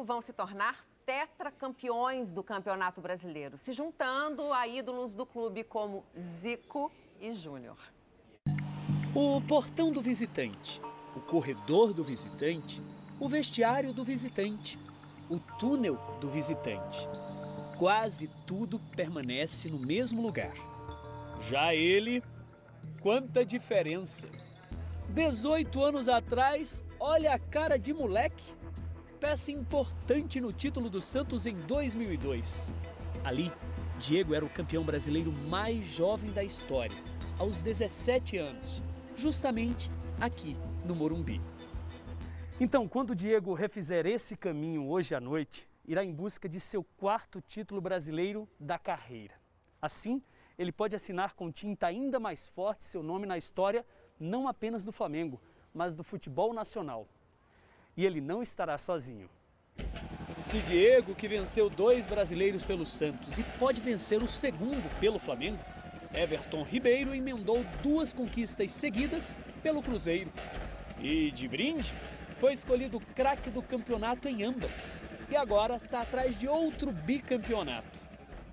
vão se tornar tetracampeões do Campeonato Brasileiro, se juntando a ídolos do clube como Zico e Júnior. O portão do visitante, o corredor do visitante, o vestiário do visitante, o túnel do visitante. Quase tudo permanece no mesmo lugar. Já ele, quanta diferença! 18 anos atrás, olha a cara de moleque. Peça importante no título do Santos em 2002. Ali, Diego era o campeão brasileiro mais jovem da história, aos 17 anos, justamente aqui no Morumbi. Então, quando o Diego refizer esse caminho hoje à noite, irá em busca de seu 4º título brasileiro da carreira. Assim, ele pode assinar com tinta ainda mais forte seu nome na história, não apenas do Flamengo, mas do futebol nacional. E ele não estará sozinho. Se Diego, que venceu 2 brasileiros pelo Santos e pode vencer o 2º pelo Flamengo, Everton Ribeiro emendou 2 conquistas seguidas pelo Cruzeiro. E de brinde, foi escolhido craque do campeonato em ambas. E agora está atrás de outro bicampeonato.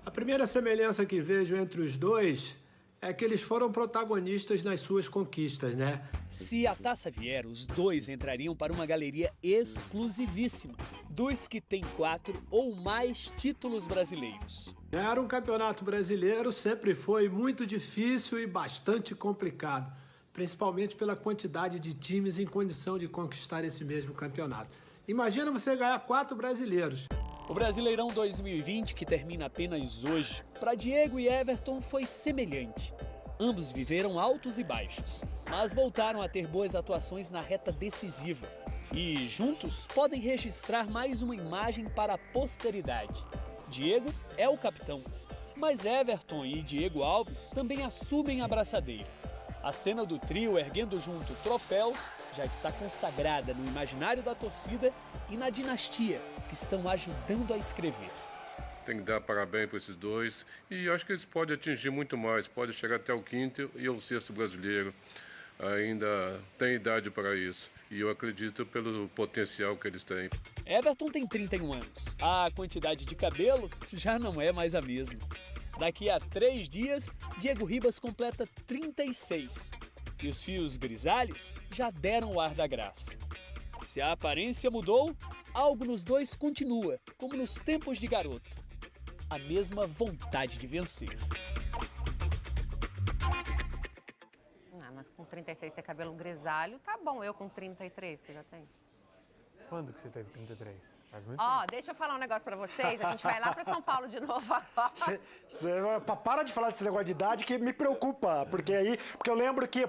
A primeira semelhança que vejo entre os dois é que eles foram protagonistas nas suas conquistas, né? Se a taça vier, os dois entrariam para uma galeria exclusivíssima dos que têm 4 ou mais títulos brasileiros. Era um campeonato brasileiro, sempre foi muito difícil e bastante complicado, principalmente pela quantidade de times em condição de conquistar esse mesmo campeonato. Imagina você ganhar 4 brasileiros. O Brasileirão 2020, que termina apenas hoje, para Diego e Everton foi semelhante. Ambos viveram altos e baixos, mas voltaram a ter boas atuações na reta decisiva. E juntos podem registrar mais uma imagem para a posteridade. Diego é o capitão, mas Everton e Diego Alves também assumem a braçadeira. A cena do trio erguendo junto troféus já está consagrada no imaginário da torcida e na dinastia que estão ajudando a escrever. Tem que dar parabéns para esses dois e acho que eles podem atingir muito mais, podem chegar até o 5º e o 6º brasileiro. Ainda tem idade para isso e eu acredito pelo potencial que eles têm. Everton tem 31 anos. A quantidade de cabelo já não é mais a mesma. Daqui a 3 dias, Diego Ribas completa 36 e os fios grisalhos já deram o ar da graça. Se a aparência mudou, algo nos dois continua, como nos tempos de garoto. A mesma vontade de vencer. Mas com 36 ter cabelo grisalho, tá bom. Eu com 33, que eu já tenho. Quando que você teve 33? Faz muito Ó, tempo. deixa eu falar um negócio pra vocês. A gente vai lá pra São Paulo de novo agora. Para de falar desse negócio de idade que me preocupa. Porque eu lembro que,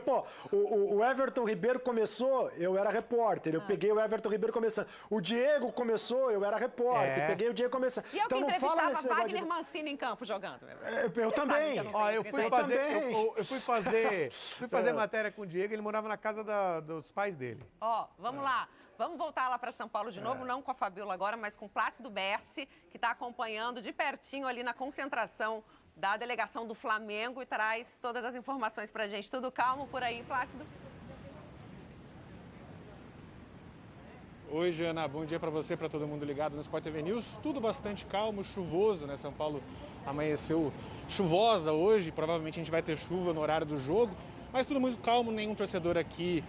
o Everton Ribeiro começou, eu era repórter. Eu peguei o Everton Ribeiro começando. O Diego começou, eu era repórter. Peguei o Diego começando. E eu então que não fala nesse entrevistava negócio Wagner Mancini em campo jogando. Eu também. Eu fui fazer matéria com o Diego, ele morava na casa dos pais dele. Ó, vamos lá. Vamos voltar lá para São Paulo de novo, não com a Fabíola agora, mas com Plácido Berce, que está acompanhando de pertinho ali na concentração da delegação do Flamengo e traz todas as informações para a gente. Tudo calmo por aí, Plácido? Oi, Jana. Bom dia para você, para todo mundo ligado no Sport TV News. Tudo bastante calmo, chuvoso, né? São Paulo amanheceu chuvosa hoje, provavelmente a gente vai ter chuva no horário do jogo, mas tudo muito calmo, nenhum torcedor aqui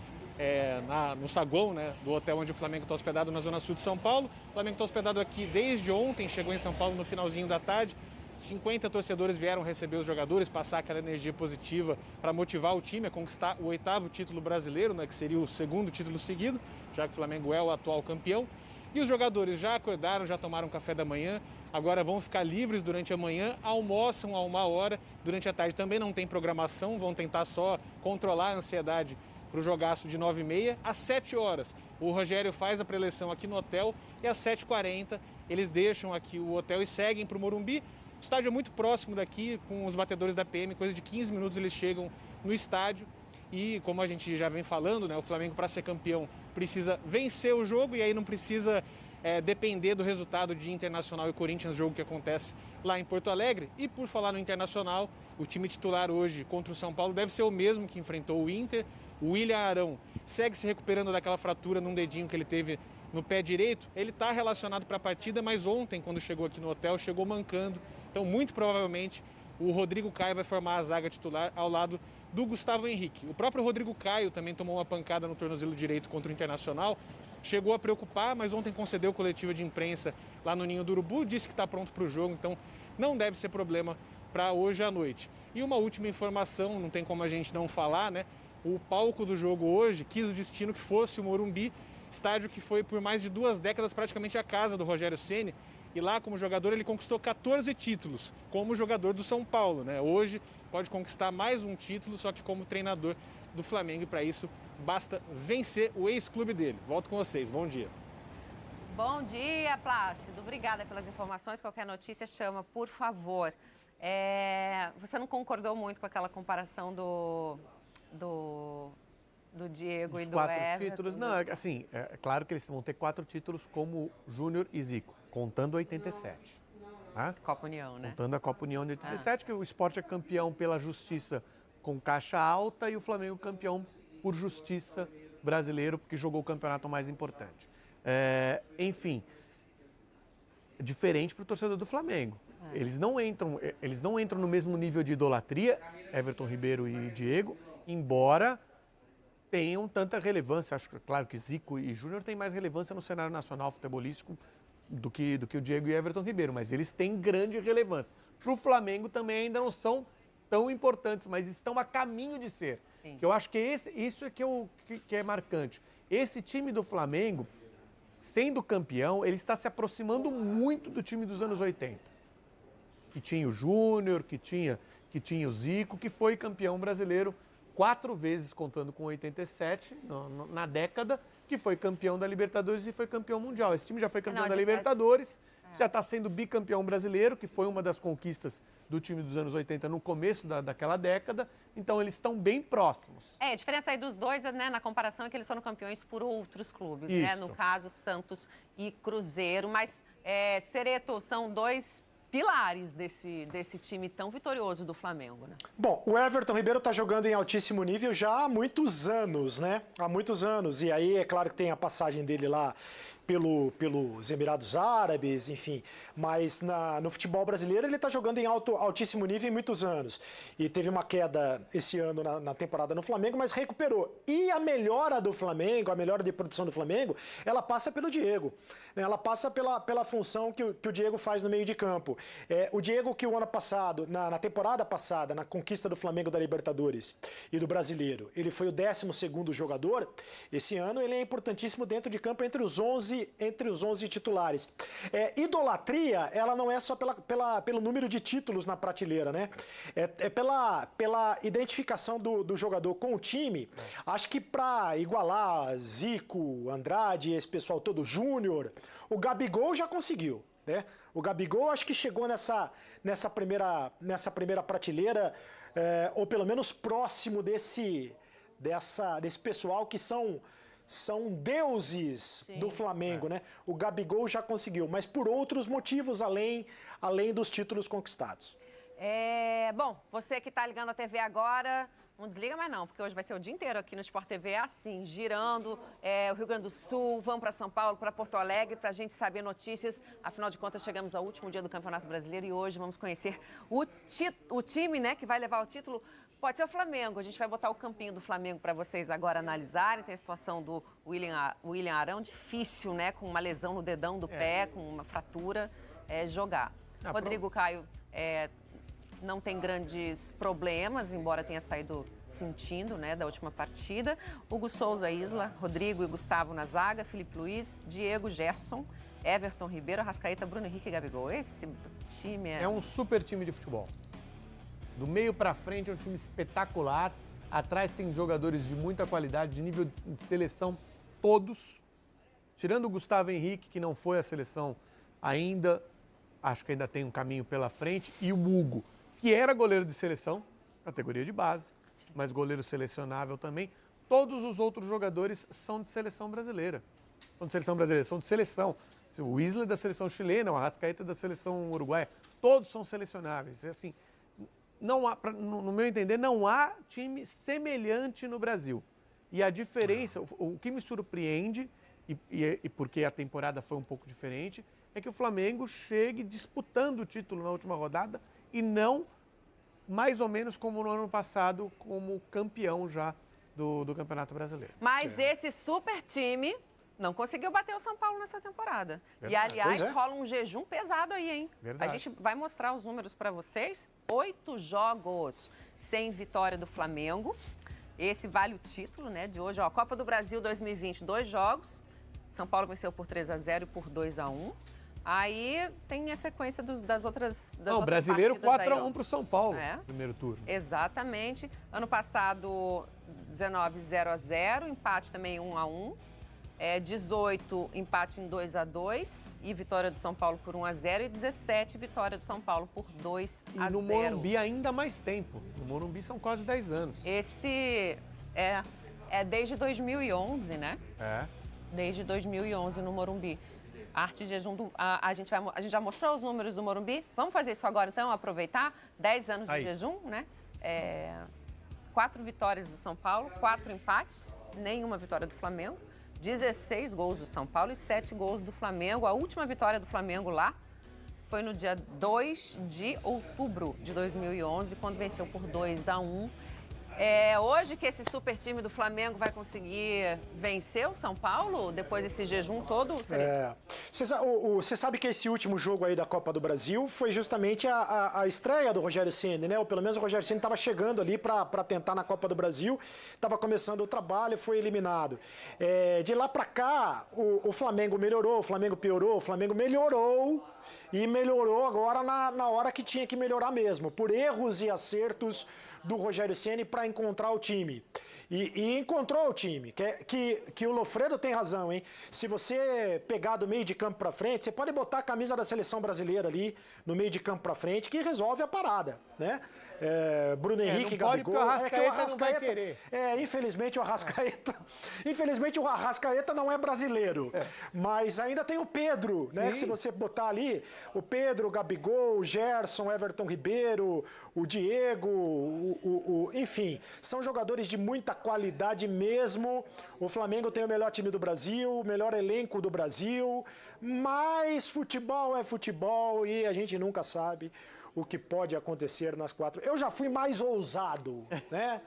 no saguão, né, do hotel onde o Flamengo está hospedado na Zona Sul de São Paulo. O Flamengo está hospedado aqui desde ontem, chegou em São Paulo no finalzinho da tarde. 50 torcedores vieram receber os jogadores, passar aquela energia positiva para motivar o time a conquistar o 8º título brasileiro, né, que seria o 2º título seguido, já que o Flamengo é o atual campeão. E os jogadores já acordaram, já tomaram café da manhã, agora vão ficar livres durante a manhã, almoçam a 1h, durante a tarde também não tem programação, vão tentar só controlar a ansiedade para o jogaço de 9h30 às 7h. O Rogério faz a preleção aqui no hotel e às 7h40 eles deixam aqui o hotel e seguem para o Morumbi. O estádio é muito próximo daqui, com os batedores da PM, coisa de 15 minutos eles chegam no estádio. E como a gente já vem falando, né, o Flamengo, para ser campeão, precisa vencer o jogo e aí não precisa depender do resultado de Internacional e Corinthians, jogo que acontece lá em Porto Alegre. E por falar no Internacional, o time titular hoje contra o São Paulo deve ser o mesmo que enfrentou o Inter. O William Arão segue se recuperando daquela fratura num dedinho que ele teve no pé direito, ele está relacionado para a partida, mas ontem, quando chegou aqui no hotel, chegou mancando. Então, muito provavelmente, o Rodrigo Caio vai formar a zaga titular ao lado do Gustavo Henrique. O próprio Rodrigo Caio também tomou uma pancada no tornozelo direito contra o Internacional, chegou a preocupar, mas ontem concedeu coletiva de imprensa lá no Ninho do Urubu, disse que está pronto para o jogo, então não deve ser problema para hoje à noite. E uma última informação, não tem como a gente não falar, né? O palco do jogo hoje quis o destino que fosse o Morumbi, estádio que foi por mais de 2 décadas praticamente a casa do Rogério Ceni. E lá, como jogador, ele conquistou 14 títulos, como jogador do São Paulo, né? Hoje pode conquistar mais um título, só que como treinador do Flamengo. E para isso, basta vencer o ex-clube dele. Volto com vocês. Bom dia. Bom dia, Plácido. Obrigada pelas informações. Qualquer notícia, chama, por favor. Você não concordou muito com aquela comparação do Diego e do 4 Everton? títulos, não, assim, é claro que eles vão ter 4 títulos como Júnior e Zico, contando 87. Tá? Copa União, né? Contando a Copa União de 87, que o Sport é campeão pela justiça com caixa alta e o Flamengo campeão por justiça brasileiro, porque jogou o campeonato mais importante. Enfim, diferente para o torcedor do Flamengo. Eles não entram no mesmo nível de idolatria, Everton Ribeiro e Diego, embora tenham tanta relevância. Acho que, claro, que Zico e Júnior têm mais relevância no cenário nacional futebolístico do que o Diego e Everton Ribeiro, mas eles têm grande relevância. Para o Flamengo também ainda não são tão importantes, mas estão a caminho de ser. Que eu acho que isso é que é marcante. Esse time do Flamengo, sendo campeão, ele está se aproximando muito do time dos anos 80. Que tinha o Júnior, que tinha o Zico, que foi campeão brasileiro 4 vezes, contando com 87, na década, que foi campeão da Libertadores e foi campeão mundial. Esse time já foi campeão da Libertadores, já está sendo bicampeão brasileiro, que foi uma das conquistas do time dos anos 80 no começo daquela década. Então, eles estão bem próximos. A diferença aí dos dois, né, na comparação, é que eles foram campeões por outros clubes, Isso. né? No caso, Santos e Cruzeiro. Mas, Cereto, são 2 pilares desse time tão vitorioso do Flamengo, né? Bom, o Everton Ribeiro está jogando em altíssimo nível já há muitos anos, né? Há muitos anos. E aí, é claro que tem a passagem dele lá pelos Emirados Árabes, enfim. Mas no futebol brasileiro ele está jogando em altíssimo nível em muitos anos. E teve uma queda esse ano na temporada no Flamengo, mas recuperou. E a melhora do Flamengo, a melhora de produção do Flamengo, ela passa pelo Diego. Né? Ela passa pela função que o Diego faz no meio de campo. O Diego que o ano passado, na temporada passada, na conquista do Flamengo da Libertadores e do Brasileiro, ele foi o 12º jogador. Esse ano ele é importantíssimo dentro de campo entre os 11 titulares. Idolatria, ela não é só pelo número de títulos na prateleira, né? Pela identificação do jogador com o time. Acho que para igualar Zico, Andrade, esse pessoal todo, Júnior, o Gabigol já conseguiu. Né? O Gabigol acho que chegou nessa primeira prateleira, ou pelo menos próximo desse pessoal que são deuses do Flamengo, né? O Gabigol já conseguiu, mas por outros motivos além dos títulos conquistados. Bom, você que está ligando a TV agora, não desliga mais não, porque hoje vai ser o dia inteiro aqui no Sport TV assim, girando o Rio Grande do Sul, vamos para São Paulo, para Porto Alegre, para a gente saber notícias. Afinal de contas, chegamos ao último dia do Campeonato Brasileiro e hoje vamos conhecer o time, né, que vai levar o título. Pode ser o Flamengo. A gente vai botar o campinho do Flamengo para vocês agora analisarem. Tem a situação do William Arão, difícil, né? Com uma lesão no dedão do pé, com uma fratura, jogar. Rodrigo Caio não tem grandes problemas, embora tenha saído sentindo, né, da última partida. Hugo Souza, Isla, Rodrigo e Gustavo na zaga, Felipe Luiz, Diego, Gerson, Everton Ribeiro, Arrascaeta, Bruno Henrique e Gabigol. Esse time é um super time de futebol. Do meio para frente é um time espetacular. Atrás tem jogadores de muita qualidade, de nível de seleção, todos. Tirando o Gustavo Henrique, que não foi à seleção ainda, acho que ainda tem um caminho pela frente. E o Hugo, que era goleiro de seleção, categoria de base, mas goleiro selecionável também. Todos os outros jogadores são de seleção brasileira. São de seleção. O Isla é da seleção chilena, o Arrascaeta é da seleção uruguaia. Todos são selecionáveis. É assim, não há, no meu entender, não há time semelhante no Brasil. E a diferença, o que me surpreende e porque a temporada foi um pouco diferente, é que o Flamengo chegue disputando o título na última rodada e não mais ou menos como no ano passado, como campeão já do Campeonato Brasileiro. Mas esse super time não conseguiu bater o São Paulo nessa temporada. Verdade. E, aliás, rola um jejum pesado aí, hein? Verdade. A gente vai mostrar os números para vocês. 8 jogos sem vitória do Flamengo. Esse vale o título, né, de hoje. Ó, Copa do Brasil 2020, 2 jogos. São Paulo venceu por 3-0 e por 2-1. Aí tem a sequência das outras Não, brasileiro 4-1 para o São Paulo, primeiro turno. Exatamente. Ano passado, 19, 0-0, empate também 1-1. 18, empate em 2-2 e vitória do São Paulo por 1-0. E 17, vitória do São Paulo por 2-0. E no Morumbi ainda mais tempo. No Morumbi são quase 10 anos. Esse é desde 2011, né? Desde 2011 no Morumbi. Arte de jejum a gente já mostrou os números do Morumbi. Vamos fazer isso agora, então, aproveitar. 10 anos de jejum, né? 4 vitórias do São Paulo, 4 empates, nenhuma vitória do Flamengo. 16 gols do São Paulo e 7 gols do Flamengo. A última vitória do Flamengo lá foi no dia 2 de outubro de 2011, quando venceu por 2-1. Hoje que esse super time do Flamengo vai conseguir vencer o São Paulo, depois desse jejum todo? Você sabe que esse último jogo aí da Copa do Brasil foi justamente a estreia do Rogério Ceni, né? Ou pelo menos o Rogério Ceni estava chegando ali para tentar na Copa do Brasil, estava começando o trabalho, foi eliminado. De lá para cá, o Flamengo melhorou, o Flamengo piorou, o Flamengo melhorou e melhorou agora na hora que tinha que melhorar mesmo, por erros e acertos do Rogério Ceni para encontrar o time. E encontrou o time, que o Lofredo tem razão, hein? Se você pegar do meio de campo para frente, você pode botar a camisa da seleção brasileira ali no meio de campo para frente, que resolve a parada, né? Bruno Henrique, Gabigol. O Arrascaeta não vai querer. Infelizmente o Arrascaeta. Infelizmente o Arrascaeta não é brasileiro. Mas ainda tem o Pedro, né? Que se você botar ali, o Pedro, o Gabigol, o Gerson, o Everton Ribeiro, o Diego, enfim, são jogadores de muita qualidade mesmo. O Flamengo tem o melhor time do Brasil, o melhor elenco do Brasil, mas futebol é futebol e a gente nunca sabe o que pode acontecer nas 4. Eu já fui mais ousado, né?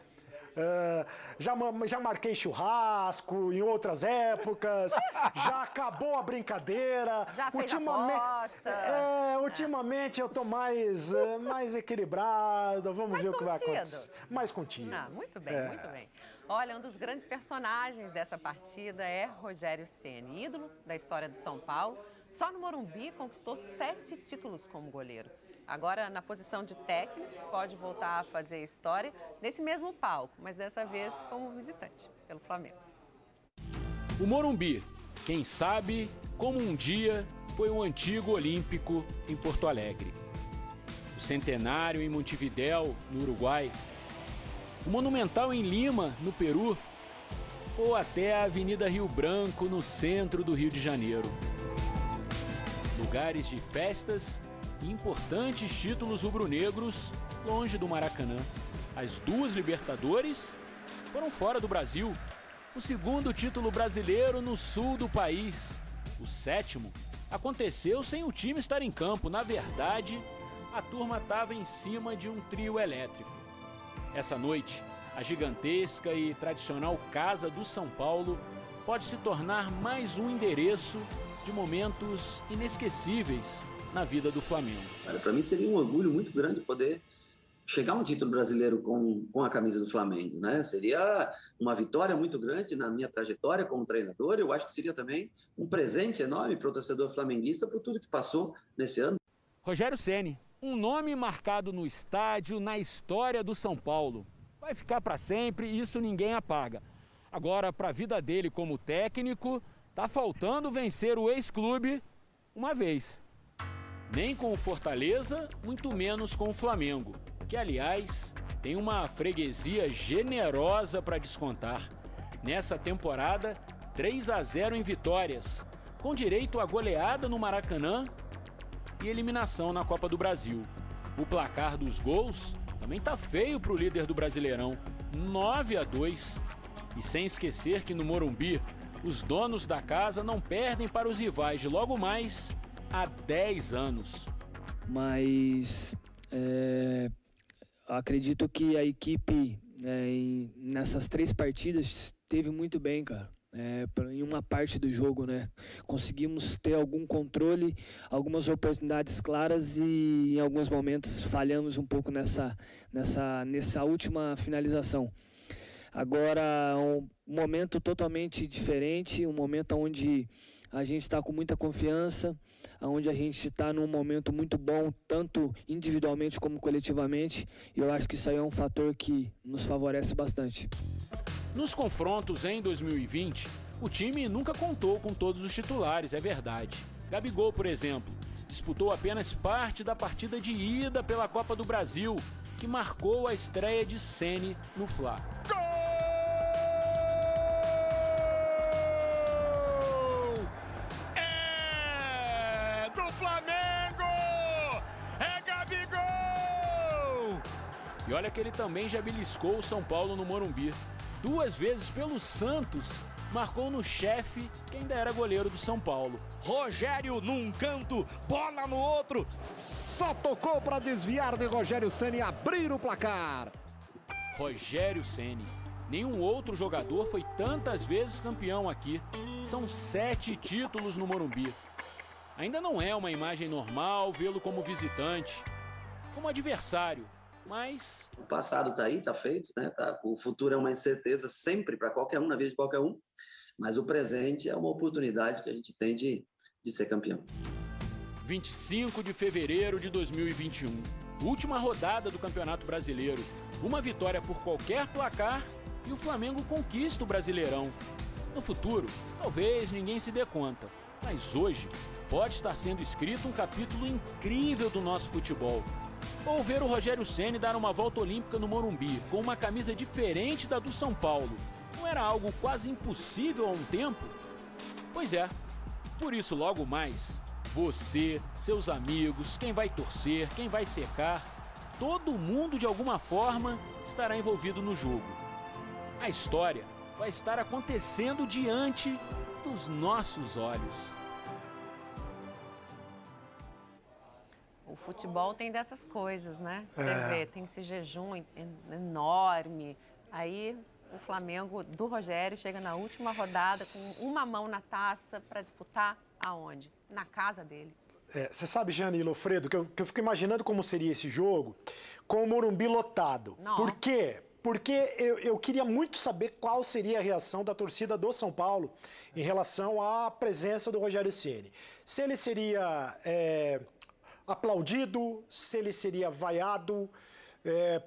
Já marquei churrasco em outras épocas, já acabou a brincadeira. Já fez aposta. Ultimamente eu tô mais equilibrado, vamos ver o que vai acontecer. Mais contido. Muito bem, muito bem. Olha, um dos grandes personagens dessa partida é Rogério Ceni, ídolo da história do São Paulo. Só no Morumbi conquistou 7 títulos como goleiro. Agora, na posição de técnico, pode voltar a fazer história nesse mesmo palco, mas dessa vez como visitante, pelo Flamengo. O Morumbi, quem sabe como um dia foi um antigo Olímpico em Porto Alegre. O Centenário em Montevidéu, no Uruguai. O Monumental em Lima, no Peru. Ou até a Avenida Rio Branco, no centro do Rio de Janeiro. Lugares de festas e importantes títulos rubro-negros longe do Maracanã. As 2 Libertadores foram fora do Brasil. O 2º título brasileiro no sul do país. O 7º aconteceu sem o time estar em campo. Na verdade, a turma estava em cima de um trio elétrico. Essa noite, a gigantesca e tradicional Casa do São Paulo pode se tornar mais um endereço de momentos inesquecíveis na vida do Flamengo. Para mim seria um orgulho muito grande poder chegar a um título brasileiro com a camisa do Flamengo, né? Seria uma vitória muito grande na minha trajetória como treinador. Eu acho que seria também um presente enorme para o torcedor flamenguista por tudo que passou nesse ano. Rogério Ceni, um nome marcado no estádio, na história do São Paulo. Vai ficar para sempre e isso ninguém apaga. Agora, para a vida dele como técnico, tá faltando vencer o ex-clube uma vez. Nem com o Fortaleza, muito menos com o Flamengo, que, aliás, tem uma freguesia generosa para descontar. Nessa temporada, 3-0 em vitórias, com direito a goleada no Maracanã e eliminação na Copa do Brasil. O placar dos gols também tá feio para o líder do Brasileirão, 9-2. E sem esquecer que no Morumbi, os donos da casa não perdem para os rivais de logo mais há 10 anos. Mas acredito que a equipe nessas 3 partidas esteve muito bem, cara. Em uma parte do jogo, né? Conseguimos ter algum controle, algumas oportunidades claras e em alguns momentos falhamos um pouco nessa última finalização. Agora, um momento totalmente diferente, um momento onde a gente está com muita confiança, onde a gente está num momento muito bom, tanto individualmente como coletivamente, e eu acho que isso aí é um fator que nos favorece bastante. Nos confrontos em 2020, o time nunca contou com todos os titulares, é verdade. Gabigol, por exemplo, disputou apenas parte da partida de ida pela Copa do Brasil, que marcou a estreia de Ceni no Fla. Gol! É do Flamengo! É Gabigol! E olha que ele também já beliscou o São Paulo no Morumbi. 2 vezes pelo Santos, marcou no chefe, que ainda era goleiro do São Paulo. Rogério num canto, bola no outro, só tocou para desviar de Rogério Ceni e abrir o placar. Rogério Ceni. Nenhum outro jogador foi tantas vezes campeão aqui. São 7 títulos no Morumbi. Ainda não é uma imagem normal vê-lo como visitante, como adversário. Mas o passado está aí, está feito, né? O futuro é uma incerteza sempre para qualquer um, na vida de qualquer um, mas o presente é uma oportunidade que a gente tem de ser campeão. 25 de fevereiro de 2021, última rodada do Campeonato Brasileiro. Uma vitória por qualquer placar e o Flamengo conquista o Brasileirão. No futuro, talvez ninguém se dê conta, mas hoje pode estar sendo escrito um capítulo incrível do nosso futebol. Ou ver o Rogério Ceni dar uma volta olímpica no Morumbi com uma camisa diferente da do São Paulo. Não era algo quase impossível há um tempo? Pois é. Por isso, logo mais, você, seus amigos, quem vai torcer, quem vai secar, todo mundo de alguma forma estará envolvido no jogo. A história vai estar acontecendo diante dos nossos olhos. O futebol tem dessas coisas, né? Você vê, tem esse jejum enorme. Aí o Flamengo do Rogério chega na última rodada com uma mão na taça para disputar aonde? Na casa dele. Você sabe, Jane e Lofredo, que eu fico imaginando como seria esse jogo com o Morumbi lotado. Não. Por quê? Porque eu queria muito saber qual seria a reação da torcida do São Paulo em relação à presença do Rogério Ceni. Se ele seria aplaudido, se ele seria vaiado.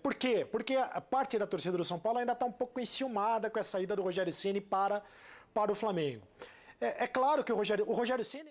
Por quê? Porque a parte da torcida do São Paulo ainda está um pouco enciumada com a saída do Rogério Ceni para o Flamengo. É claro que o Rogério Ceni...